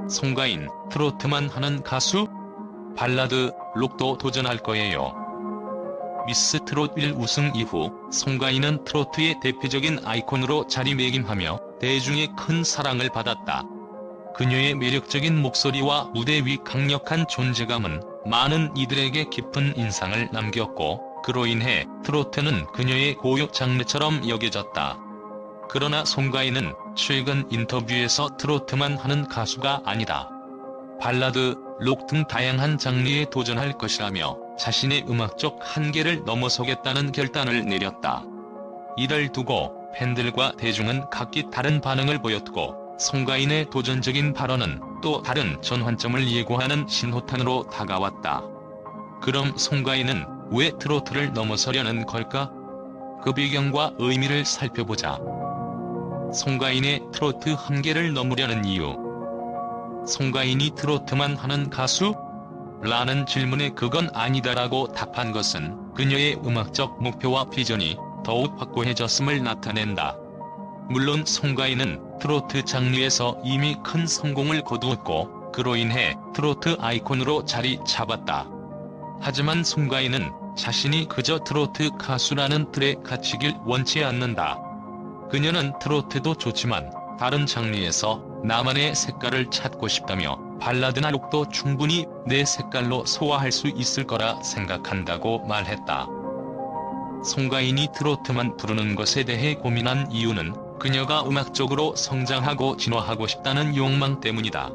송가인, 트로트만 하는 가수? 발라드, 록도 도전할 거예요. 미스 트롯 1 우승 이후 송가인은 트로트의 대표적인 아이콘으로 자리매김하며 대중의 큰 사랑을 받았다. 그녀의 매력적인 목소리와 무대 위 강력한 존재감은 많은 이들에게 깊은 인상을 남겼고, 그로 인해 트로트는 그녀의 고유 장르처럼 여겨졌다. 그러나 송가인은 최근 인터뷰에서 트로트만 하는 가수가 아니다, 발라드, 록 등 다양한 장르에 도전할 것이라며 자신의 음악적 한계를 넘어서겠다는 결단을 내렸다. 이를 두고 팬들과 대중은 각기 다른 반응을 보였고, 송가인의 도전적인 발언은 또 다른 전환점을 예고하는 신호탄으로 다가왔다. 그럼 송가인은 왜 트로트를 넘어서려는 걸까? 그 배경과 의미를 살펴보자. 송가인의 트로트 한계를 넘으려는 이유. 송가인이 트로트만 하는 가수? 라는 질문에 그건 아니다라고 답한 것은 그녀의 음악적 목표와 비전이 더욱 확고해졌음을 나타낸다. 물론 송가인은 트로트 장르에서 이미 큰 성공을 거두었고, 그로 인해 트로트 아이콘으로 자리 잡았다. 하지만 송가인은 자신이 그저 트로트 가수라는 틀에 갇히길 원치 않는다. 그녀는 트로트도 좋지만 다른 장르에서 나만의 색깔을 찾고 싶다며, 발라드나 록도 충분히 내 색깔로 소화할 수 있을 거라 생각한다고 말했다. 송가인이 트로트만 부르는 것에 대해 고민한 이유는 그녀가 음악적으로 성장하고 진화하고 싶다는 욕망 때문이다.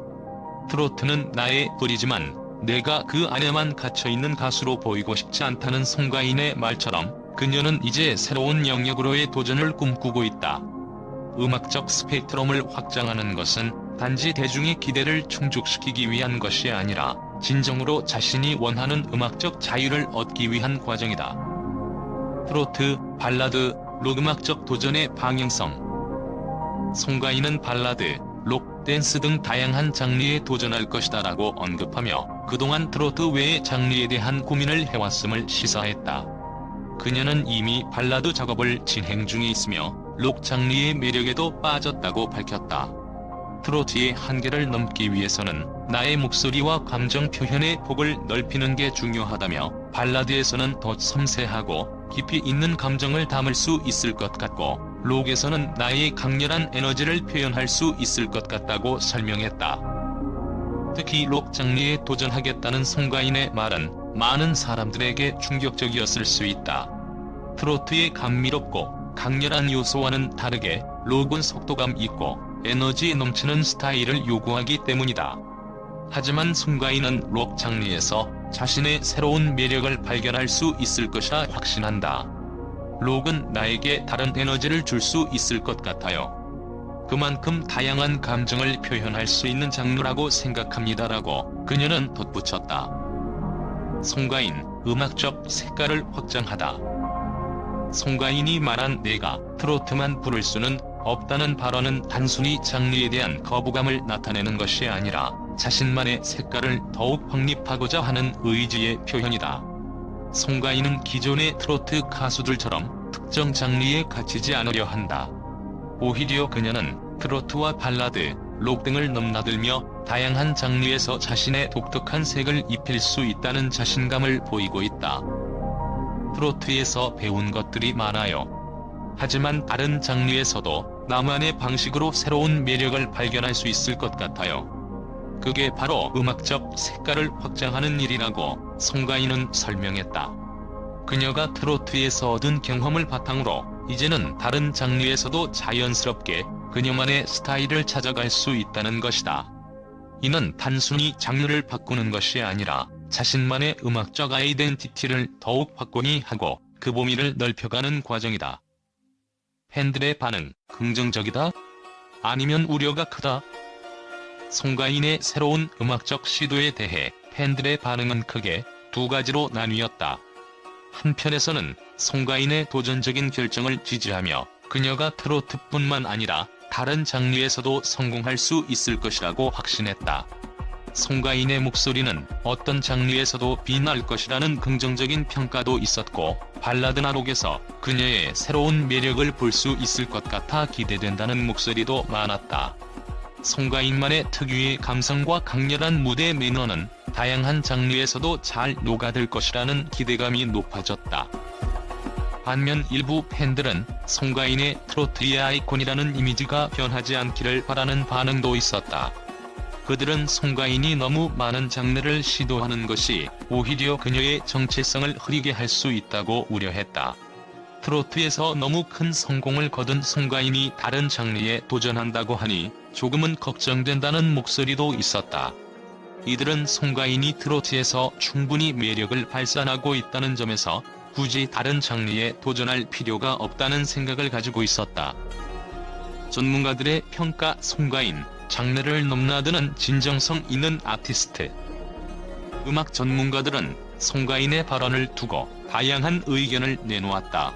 트로트는 나의 뿌리지만 내가 그 안에만 갇혀있는 가수로 보이고 싶지 않다는 송가인의 말처럼, 그녀는 이제 새로운 영역으로의 도전을 꿈꾸고 있다. 음악적 스펙트럼을 확장하는 것은 단지 대중의 기대를 충족시키기 위한 것이 아니라 진정으로 자신이 원하는 음악적 자유를 얻기 위한 과정이다. 트로트, 발라드, 록 음악적 도전의 방향성. 송가인은 발라드, 록, 댄스 등 다양한 장르에 도전할 것이다라고 언급하며 그동안 트로트 외의 장르에 대한 고민을 해왔음을 시사했다. 그녀는 이미 발라드 작업을 진행 중에 있으며 록 장르의 매력에도 빠졌다고 밝혔다. 트로트의 한계를 넘기 위해서는 나의 목소리와 감정 표현의 폭을 넓히는 게 중요하다며, 발라드에서는 더 섬세하고 깊이 있는 감정을 담을 수 있을 것 같고, 록에서는 나의 강렬한 에너지를 표현할 수 있을 것 같다고 설명했다. 특히 록 장르에 도전하겠다는 송가인의 말은 많은 사람들에게 충격적이었을 수 있다. 트로트의 감미롭고 강렬한 요소와는 다르게 록은 속도감 있고 에너지 넘치는 스타일을 요구하기 때문이다. 하지만 송가인은 록 장르에서 자신의 새로운 매력을 발견할 수 있을 것이라 확신한다. 록은 나에게 다른 에너지를 줄 수 있을 것 같아요. 그만큼 다양한 감정을 표현할 수 있는 장르라고 생각합니다라고 그녀는 덧붙였다. 송가인, 음악적 색깔을 확장하다. 송가인이 말한 내가 트로트만 부를 수는 없다는 발언은 단순히 장르에 대한 거부감을 나타내는 것이 아니라 자신만의 색깔을 더욱 확립하고자 하는 의지의 표현이다. 송가인은 기존의 트로트 가수들처럼 특정 장르에 갇히지 않으려 한다. 오히려 그녀는 트로트와 발라드, 록 등을 넘나들며 다양한 장르에서 자신의 독특한 색을 입힐 수 있다는 자신감을 보이고 있다. 트로트에서 배운 것들이 많아요. 하지만 다른 장르에서도 나만의 방식으로 새로운 매력을 발견할 수 있을 것 같아요. 그게 바로 음악적 색깔을 확장하는 일이라고 송가인은 설명했다. 그녀가 트로트에서 얻은 경험을 바탕으로 이제는 다른 장르에서도 자연스럽게 그녀만의 스타일을 찾아갈 수 있다는 것이다. 이는 단순히 장르를 바꾸는 것이 아니라 자신만의 음악적 아이덴티티를 더욱 확고히 하고 그 범위를 넓혀가는 과정이다. 팬들의 반응, 긍정적이다? 아니면 우려가 크다? 송가인의 새로운 음악적 시도에 대해 팬들의 반응은 크게 두 가지로 나뉘었다. 한편에서는 송가인의 도전적인 결정을 지지하며 그녀가 트로트뿐만 아니라 다른 장르에서도 성공할 수 있을 것이라고 확신했다. 송가인의 목소리는 어떤 장르에서도 빛날 것이라는 긍정적인 평가도 있었고, 발라드나 록에서 그녀의 새로운 매력을 볼 수 있을 것 같아 기대된다는 목소리도 많았다. 송가인만의 특유의 감성과 강렬한 무대 매너는 다양한 장르에서도 잘 녹아들 것이라는 기대감이 높아졌다. 반면 일부 팬들은 송가인의 트로트의 아이콘이라는 이미지가 변하지 않기를 바라는 반응도 있었다. 그들은 송가인이 너무 많은 장르를 시도하는 것이 오히려 그녀의 정체성을 흐리게 할 수 있다고 우려했다. 트로트에서 너무 큰 성공을 거둔 송가인이 다른 장르에 도전한다고 하니 조금은 걱정된다는 목소리도 있었다. 이들은 송가인이 트로트에서 충분히 매력을 발산하고 있다는 점에서 굳이 다른 장르에 도전할 필요가 없다는 생각을 가지고 있었다. 전문가들의 평가: 송가인, 장르를 넘나드는 진정성 있는 아티스트. 음악 전문가들은 송가인의 발언을 두고 다양한 의견을 내놓았다.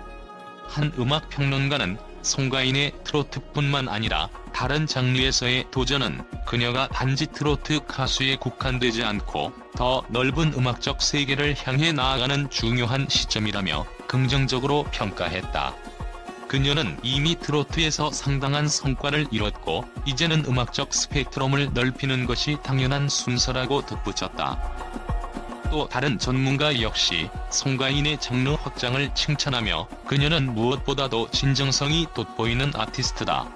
한 음악 평론가는 송가인의 트로트뿐만 아니라 다른 장르에서의 도전은 그녀가 단지 트로트 가수에 국한되지 않고 더 넓은 음악적 세계를 향해 나아가는 중요한 시점이라며 긍정적으로 평가했다. 그녀는 이미 트로트에서 상당한 성과를 이뤘고 이제는 음악적 스펙트럼을 넓히는 것이 당연한 순서라고 덧붙였다. 또 다른 전문가 역시 송가인의 장르 확장을 칭찬하며 그녀는 무엇보다도 진정성이 돋보이는 아티스트다.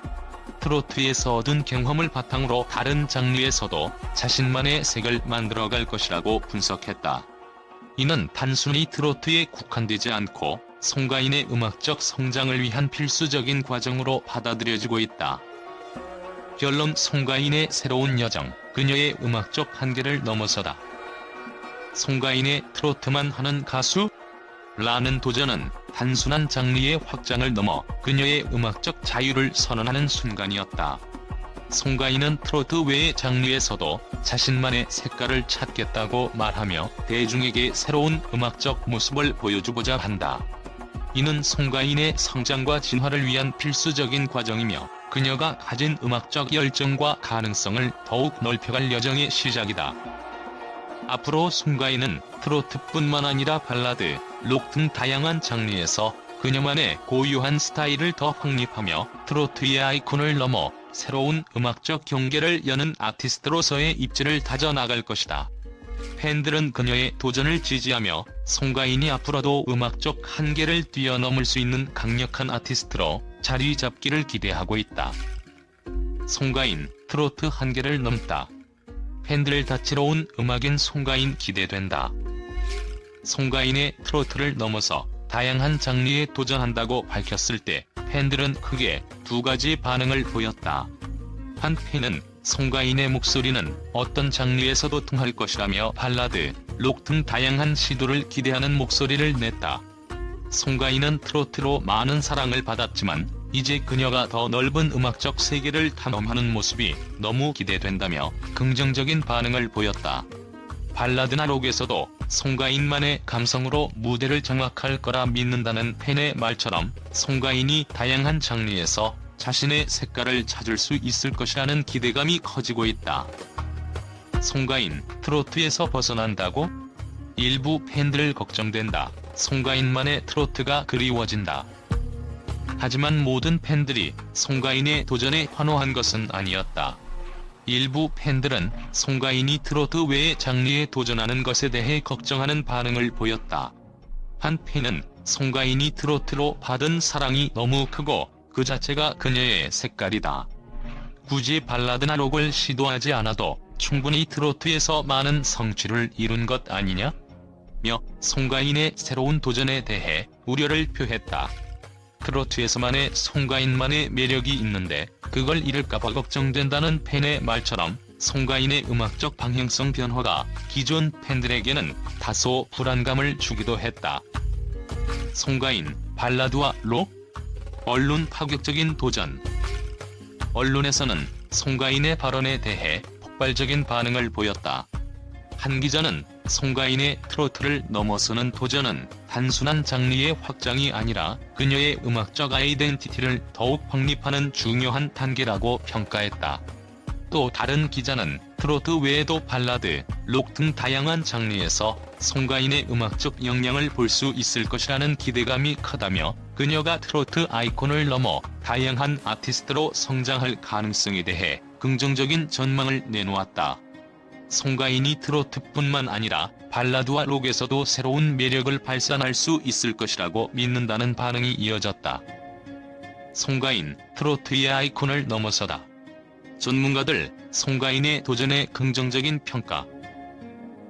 트로트에서 얻은 경험을 바탕으로 다른 장르에서도 자신만의 색을 만들어갈 것이라고 분석했다. 이는 단순히 트로트에 국한되지 않고 송가인의 음악적 성장을 위한 필수적인 과정으로 받아들여지고 있다. 결론: 송가인의 새로운 여정, 그녀의 음악적 한계를 넘어서다. 송가인의 트로트만 하는 가수? 라는 도전은 단순한 장르의 확장을 넘어 그녀의 음악적 자유를 선언하는 순간이었다. 송가인은 트로트 외의 장르에서도 자신만의 색깔을 찾겠다고 말하며 대중에게 새로운 음악적 모습을 보여주고자 한다. 이는 송가인의 성장과 진화를 위한 필수적인 과정이며 그녀가 가진 음악적 열정과 가능성을 더욱 넓혀갈 여정의 시작이다. 앞으로 송가인은 트로트뿐만 아니라 발라드, 록 등 다양한 장르에서 그녀만의 고유한 스타일을 더 확립하며 트로트의 아이콘을 넘어 새로운 음악적 경계를 여는 아티스트로서의 입지를 다져나갈 것이다. 팬들은 그녀의 도전을 지지하며 송가인이 앞으로도 음악적 한계를 뛰어넘을 수 있는 강력한 아티스트로 자리 잡기를 기대하고 있다. 송가인, 트로트 한계를 넘다. 팬들 다채로운 음악인 송가인 기대된다. 송가인의 트로트를 넘어서 다양한 장르에 도전한다고 밝혔을 때 팬들은 크게 두 가지 반응을 보였다. 한 팬은 송가인의 목소리는 어떤 장르에서도 통할 것이라며 발라드, 록 등 다양한 시도를 기대하는 목소리를 냈다. 송가인은 트로트로 많은 사랑을 받았지만 이제 그녀가 더 넓은 음악적 세계를 탐험하는 모습이 너무 기대된다며 긍정적인 반응을 보였다. 발라드나 록에서도 송가인만의 감성으로 무대를 장악할 거라 믿는다는 팬의 말처럼 송가인이 다양한 장르에서 자신의 색깔을 찾을 수 있을 것이라는 기대감이 커지고 있다. 송가인, 트로트에서 벗어난다고? 일부 팬들 걱정된다. 송가인만의 트로트가 그리워진다. 하지만 모든 팬들이 송가인의 도전에 환호한 것은 아니었다. 일부 팬들은 송가인이 트로트 외의 장르에 도전하는 것에 대해 걱정하는 반응을 보였다. 한 팬은 송가인이 트로트로 받은 사랑이 너무 크고 그 자체가 그녀의 색깔이다. 굳이 발라드나 록을 시도하지 않아도 충분히 트로트에서 많은 성취를 이룬 것 아니냐? 며 송가인의 새로운 도전에 대해 우려를 표했다. 트로트에서만의 송가인만의 매력이 있는데 그걸 잃을까봐 걱정된다는 팬의 말처럼 송가인의 음악적 방향성 변화가 기존 팬들에게는 다소 불안감을 주기도 했다. 송가인, 발라드와 록? 언론 파격적인 도전. 언론에서는 송가인의 발언에 대해 폭발적인 반응을 보였다. 한 기자는 송가인의 트로트를 넘어서는 도전은 단순한 장르의 확장이 아니라 그녀의 음악적 아이덴티티를 더욱 확립하는 중요한 단계라고 평가했다. 또 다른 기자는 트로트 외에도 발라드, 록 등 다양한 장르에서 송가인의 음악적 역량을 볼 수 있을 것이라는 기대감이 크다며 그녀가 트로트 아이콘을 넘어 다양한 아티스트로 성장할 가능성에 대해 긍정적인 전망을 내놓았다. 송가인이 트로트뿐만 아니라 발라드와 록에서도 새로운 매력을 발산할 수 있을 것이라고 믿는다는 반응이 이어졌다. 송가인, 트로트의 아이콘을 넘어서다. 전문가들, 송가인의 도전에 긍정적인 평가.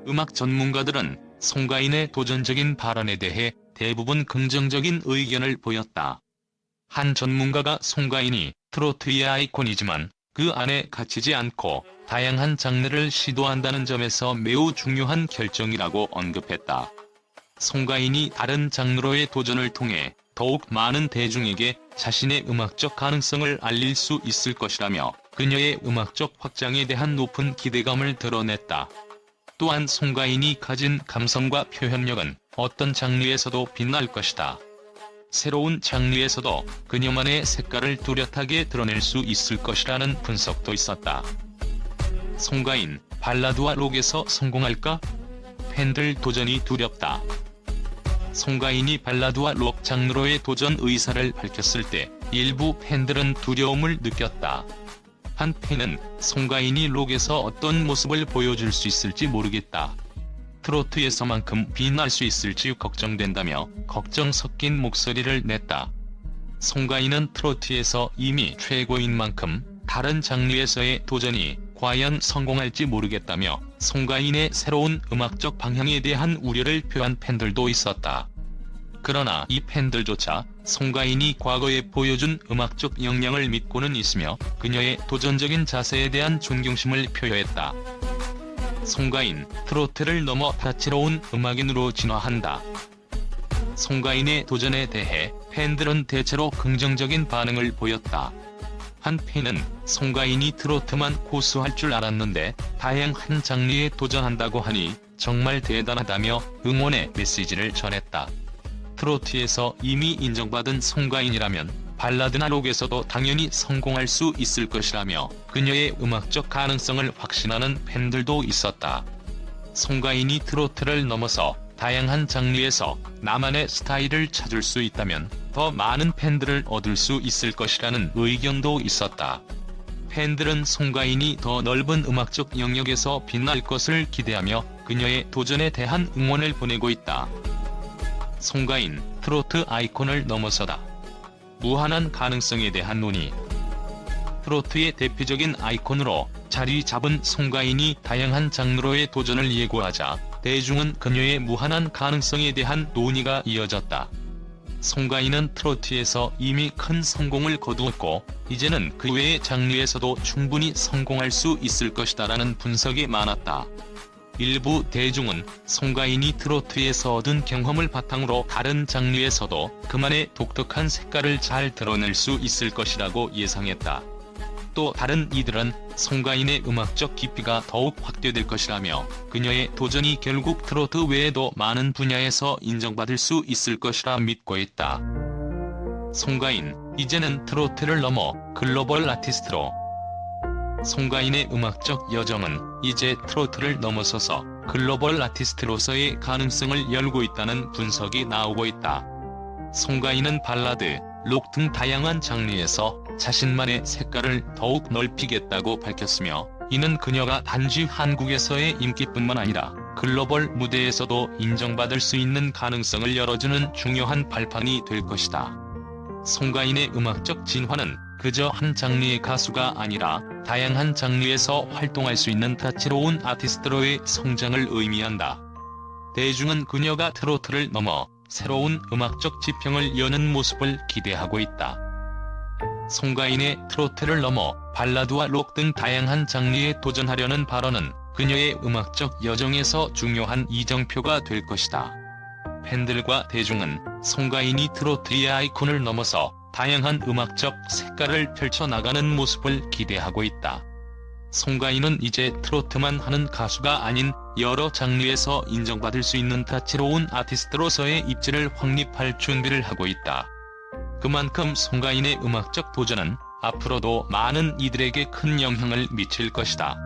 음악 전문가들은 송가인의 도전적인 발언에 대해 대부분 긍정적인 의견을 보였다. 한 전문가가 송가인이 트로트의 아이콘이지만 그 안에 갇히지 않고 다양한 장르를 시도한다는 점에서 매우 중요한 결정이라고 언급했다. 송가인이 다른 장르로의 도전을 통해 더욱 많은 대중에게 자신의 음악적 가능성을 알릴 수 있을 것이라며 그녀의 음악적 확장에 대한 높은 기대감을 드러냈다. 또한 송가인이 가진 감성과 표현력은 어떤 장르에서도 빛날 것이다. 새로운 장르에서도 그녀만의 색깔을 뚜렷하게 드러낼 수 있을 것이라는 분석도 있었다. 송가인, 발라드와 록에서 성공할까? 팬들 도전이 두렵다. 송가인이 발라드와 록 장르로의 도전 의사를 밝혔을 때 일부 팬들은 두려움을 느꼈다. 한 팬은 송가인이 록에서 어떤 모습을 보여줄 수 있을지 모르겠다. 트로트에서만큼 빛날 수 있을지 걱정된다며 걱정 섞인 목소리를 냈다. 송가인은 트로트에서 이미 최고인 만큼 다른 장르에서의 도전이 과연 성공할지 모르겠다며 송가인의 새로운 음악적 방향에 대한 우려를 표한 팬들도 있었다. 그러나 이 팬들조차 송가인이 과거에 보여준 음악적 역량을 믿고는 있으며 그녀의 도전적인 자세에 대한 존경심을 표했다. 송가인, 트로트를 넘어 다채로운 음악인으로 진화한다. 송가인의 도전에 대해 팬들은 대체로 긍정적인 반응을 보였다. 한 팬은 송가인이 트로트만 고수할 줄 알았는데 다양한 장르에 도전한다고 하니 정말 대단하다며 응원의 메시지를 전했다. 트로트에서 이미 인정받은 송가인이라면 발라드나 록에서도 당연히 성공할 수 있을 것이라며 그녀의 음악적 가능성을 확신하는 팬들도 있었다. 송가인이 트로트를 넘어서 다양한 장르에서 나만의 스타일을 찾을 수 있다면 더 많은 팬들을 얻을 수 있을 것이라는 의견도 있었다. 팬들은 송가인이 더 넓은 음악적 영역에서 빛날 것을 기대하며 그녀의 도전에 대한 응원을 보내고 있다. 송가인, 트로트 아이콘을 넘어서다. 무한한 가능성에 대한 논의. 트로트의 대표적인 아이콘으로 자리 잡은 송가인이 다양한 장르로의 도전을 예고하자 대중은 그녀의 무한한 가능성에 대한 논의가 이어졌다. 송가인은 트로트에서 이미 큰 성공을 거두었고 이제는 그 외의 장르에서도 충분히 성공할 수 있을 것이다라는 분석이 많았다. 일부 대중은 송가인이 트로트에서 얻은 경험을 바탕으로 다른 장르에서도 그만의 독특한 색깔을 잘 드러낼 수 있을 것이라고 예상했다. 또 다른 이들은 송가인의 음악적 깊이가 더욱 확대될 것이라며 그녀의 도전이 결국 트로트 외에도 많은 분야에서 인정받을 수 있을 것이라 믿고 있다. 송가인, 이제는 트로트를 넘어 글로벌 아티스트로. 송가인의 음악적 여정은 이제 트로트를 넘어서서 글로벌 아티스트로서의 가능성을 열고 있다는 분석이 나오고 있다. 송가인은 발라드, 록 등 다양한 장르에서 자신만의 색깔을 더욱 넓히겠다고 밝혔으며 이는 그녀가 단지 한국에서의 인기뿐만 아니라 글로벌 무대에서도 인정받을 수 있는 가능성을 열어주는 중요한 발판이 될 것이다. 송가인의 음악적 진화는 그저 한 장르의 가수가 아니라 다양한 장르에서 활동할 수 있는 다채로운 아티스트로의 성장을 의미한다. 대중은 그녀가 트로트를 넘어 새로운 음악적 지평을 여는 모습을 기대하고 있다. 송가인의 트로트를 넘어 발라드와 록 등 다양한 장르에 도전하려는 발언은 그녀의 음악적 여정에서 중요한 이정표가 될 것이다. 팬들과 대중은 송가인이 트로트의 아이콘을 넘어서 다양한 음악적 색깔을 펼쳐나가는 모습을 기대하고 있다. 송가인은 이제 트로트만 하는 가수가 아닌 여러 장르에서 인정받을 수 있는 다채로운 아티스트로서의 입지를 확립할 준비를 하고 있다. 그만큼 송가인의 음악적 도전은 앞으로도 많은 이들에게 큰 영향을 미칠 것이다.